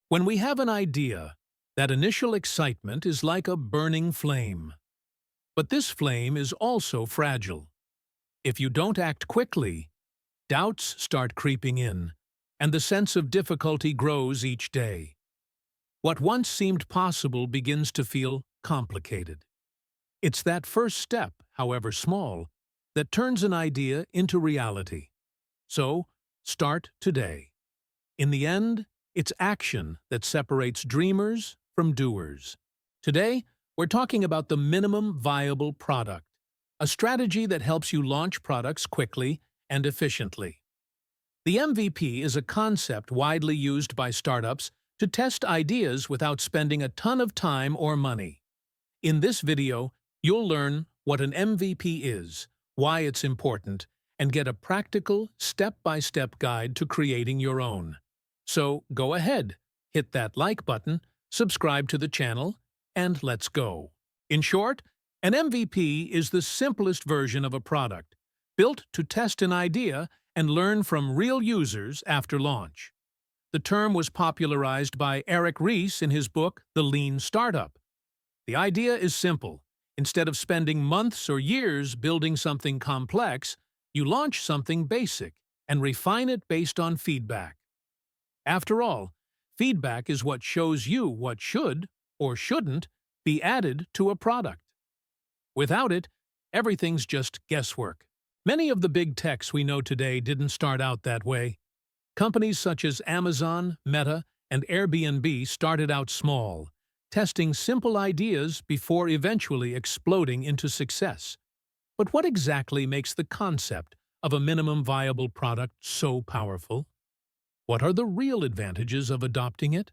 When we have an idea, that initial excitement is like a burning flame. But this flame is also fragile. If you don't act quickly, doubts start creeping in, and the sense of difficulty grows each day. What once seemed possible begins to feel complicated. It's that first step, however small, that turns an idea into reality. So, start today. In the end, it's action that separates dreamers from doers. Today, we're talking about the minimum viable product, a strategy that helps you launch products quickly and efficiently. The MVP is a concept widely used by startups to test ideas without spending a ton of time or money. In this video, you'll learn what an MVP is, why it's important, and get a practical, step-by-step guide to creating your own. So go ahead, hit that like button, subscribe to the channel, and let's go. In short, an MVP is the simplest version of a product, built to test an idea and learn from real users after launch. The term was popularized by Eric Ries in his book, The Lean Startup. The idea is simple. Instead of spending months or years building something complex, you launch something basic and refine it based on feedback. After all, feedback is what shows you what should, or shouldn't, be added to a product. Without it, everything's just guesswork. Many of the big techs we know today didn't start out that way. Companies such as Amazon, Meta, and Airbnb started out small, testing simple ideas before eventually exploding into success. But what exactly makes the concept of a minimum viable product so powerful? What are the real advantages of adopting it?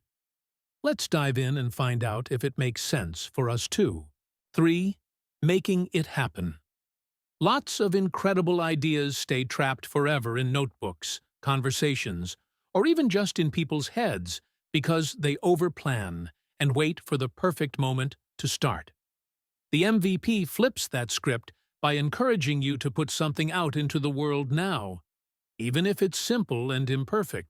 Let's dive in and find out if it makes sense for us too. 3. Making it happen. Lots of incredible ideas stay trapped forever in notebooks, conversations, or even just in people's heads because they overplan and wait for the perfect moment to start. The MVP flips that script by encouraging you to put something out into the world now, even if it's simple and imperfect.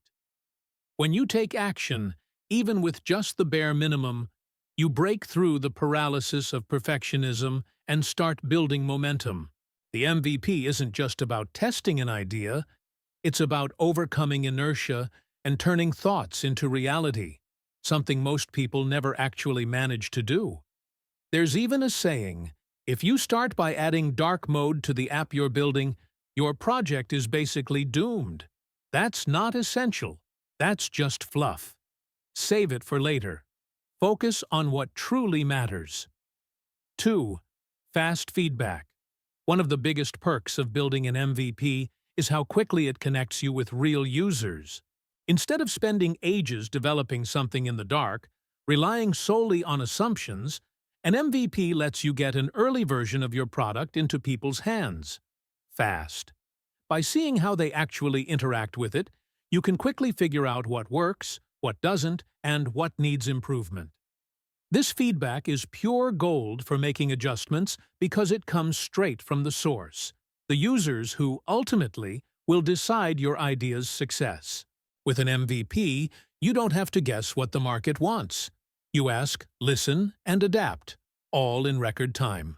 When you take action, even with just the bare minimum, you break through the paralysis of perfectionism and start building momentum. The MVP isn't just about testing an idea, it's about overcoming inertia and turning thoughts into reality, something most people never actually manage to do. There's even a saying, if you start by adding dark mode to the app you're building, your project is basically doomed. That's not essential. That's just fluff. Save it for later. Focus on what truly matters. 2. Fast feedback. One of the biggest perks of building an MVP is how quickly it connects you with real users. Instead of spending ages developing something in the dark, relying solely on assumptions, an MVP lets you get an early version of your product into people's hands. Fast. By seeing how they actually interact with it, you can quickly figure out what works, what doesn't, and what needs improvement. This feedback is pure gold for making adjustments because it comes straight from the source, the users who, ultimately, will decide your idea's success. With an MVP, you don't have to guess what the market wants. You ask, listen, and adapt, all in record time.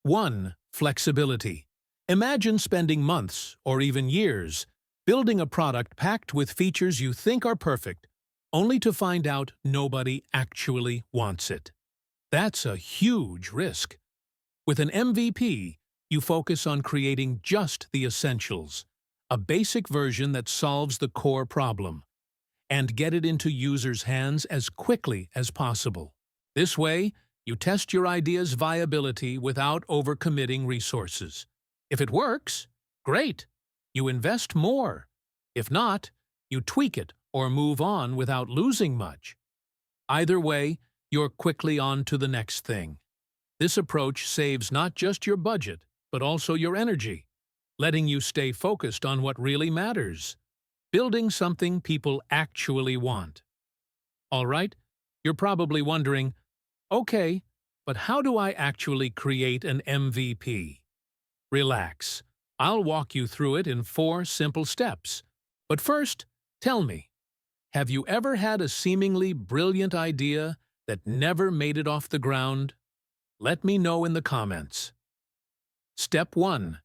1. Flexibility. Imagine spending months, or even years, building a product packed with features you think are perfect, only to find out nobody actually wants it. That's a huge risk. With an MVP, you focus on creating just the essentials, a basic version that solves the core problem, and get it into users' hands as quickly as possible. This way, you test your idea's viability without overcommitting resources. If it works, great. You invest more. If not, you tweak it or move on without losing much. Either way, you're quickly on to the next thing. This approach saves not just your budget, but also your energy, letting you stay focused on what really matters, building something people actually want. All right, you're probably wondering, okay, but how do I actually create an MVP? Relax. I'll walk you through it in 4 simple steps. But first, tell me, Have you ever had a seemingly brilliant idea that never made it off the ground? Let me know in the comments. Step 1.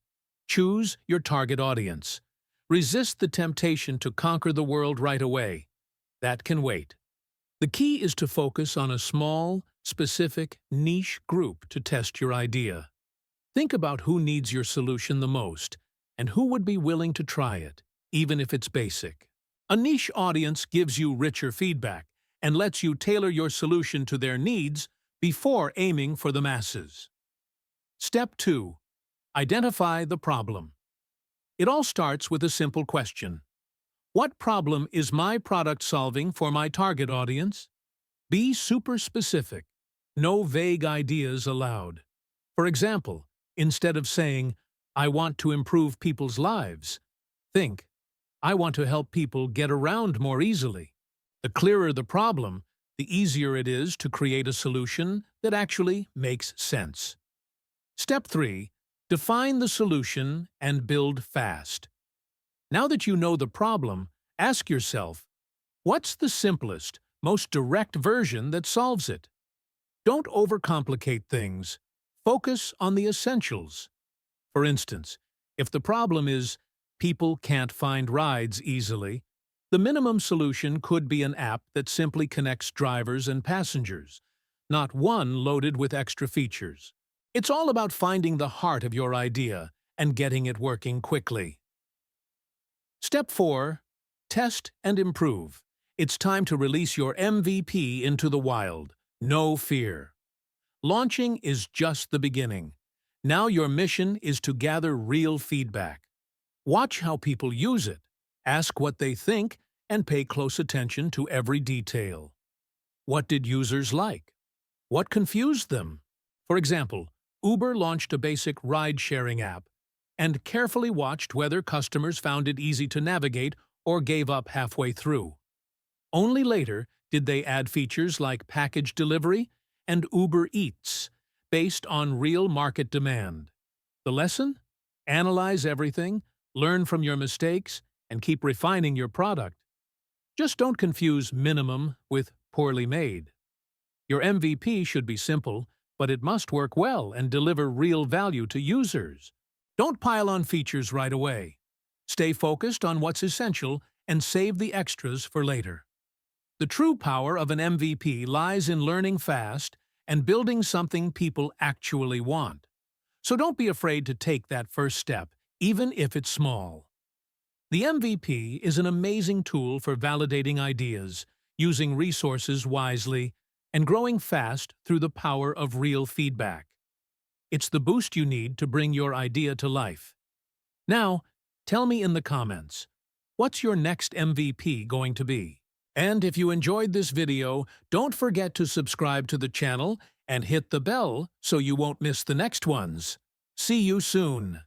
Choose your target audience. Resist the temptation to conquer the world right away. That can wait. The key is to focus on a small, specific, niche group to test your idea. Think about who needs your solution the most and who would be willing to try it, even if it's basic. A niche audience gives you richer feedback and lets you tailor your solution to their needs before aiming for the masses. Step 2. Identify the problem. It all starts with a simple question. What problem is my product solving for my target audience? Be super specific. No vague ideas allowed. For example, instead of saying, "I want to improve people's lives," think, "I want to help people get around more easily." The clearer the problem, the easier it is to create a solution that actually makes sense. Step 3. Define the solution and build fast. Now that you know the problem, ask yourself, what's the simplest, most direct version that solves it? Don't overcomplicate things. Focus on the essentials. For instance, if the problem is people can't find rides easily, the minimum solution could be an app that simply connects drivers and passengers, not one loaded with extra features. It's all about finding the heart of your idea and getting it working quickly. Step 4. Test and improve. It's time to release your MVP into the wild. No fear. Launching is just the beginning. Now your mission is to gather real feedback. Watch how people use it, ask what they think, and pay close attention to every detail. What did users like? What confused them? For example, Uber launched a basic ride-sharing app and carefully watched whether customers found it easy to navigate or gave up halfway through. Only later did they add features like package delivery and Uber Eats, based on real market demand. The lesson? Analyze everything, learn from your mistakes, and keep refining your product. Just don't confuse minimum with poorly made. Your MVP should be simple, but it must work well and deliver real value to users. Don't pile on features right away. Stay focused on what's essential and save the extras for later. The true power of an MVP lies in learning fast and building something people actually want. So don't be afraid to take that first step, even if it's small. The MVP is an amazing tool for validating ideas, using resources wisely, and growing fast through the power of real feedback. It's the boost you need to bring your idea to life. Now, tell me in the comments, what's your next MVP going to be? And if you enjoyed this video, don't forget to subscribe to the channel and hit the bell so you won't miss the next ones. See you soon!